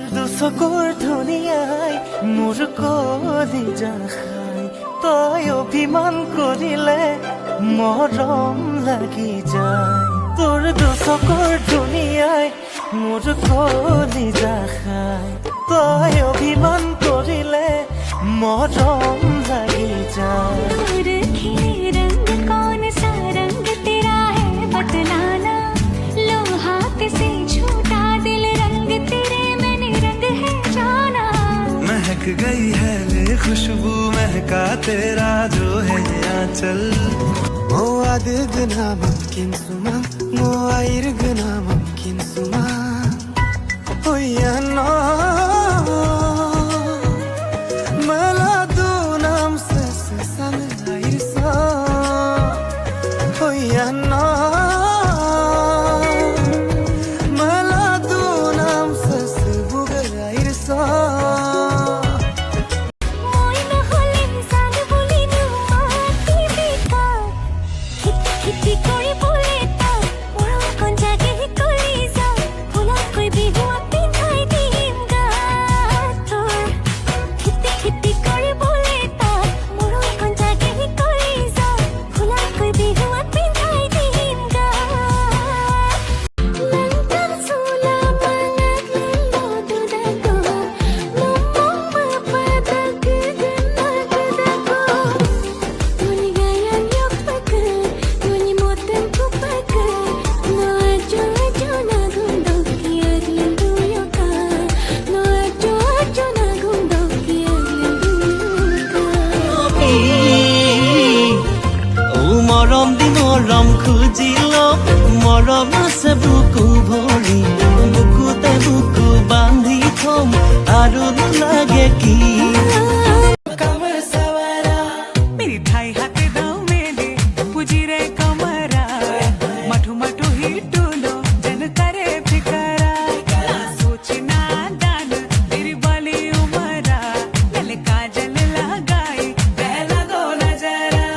চকুৰ ধুনীয়াই মোৰ কলিজা খাই তই অভিমান কৰিলে মৰম লাগি যায় তোৰ চকুৰ ধুনীয়াই মোৰ কলিজা খাই তই অভিমান কৰিলে মৰম লাগি যায় महक गई है ये खुशबू महका तेरा जो है आंचल मो आदिगना मुमकिन सुमा मो आइरगना मुमकिन सुमा होया ना मला दो नाम से सामे आइरसा होया ना मला दो नाम से बुगर आइरसा মৰম খুজিল মৰম আছে বুকু ভৰি বুকুতে বুকু বান্ধি থম আৰু লাগে কি मेरी ढाई हाथे दाव में दे पुजी रे कमरा मठू मठू ही डूलो जन करे फिकरा सोचना दान तेरी बाली उमरा गले काजल लगाई पहला दो नजरा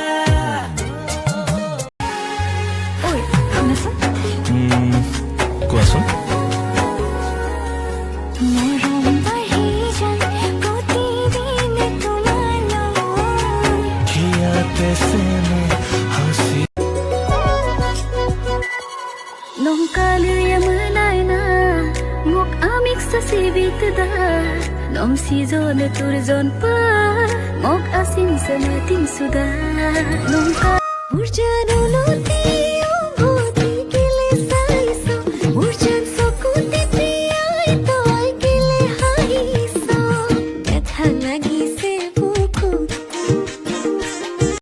কোৱাচোন Nom si zon tur zon pa mok asin sa natin suda nong ka urjano loti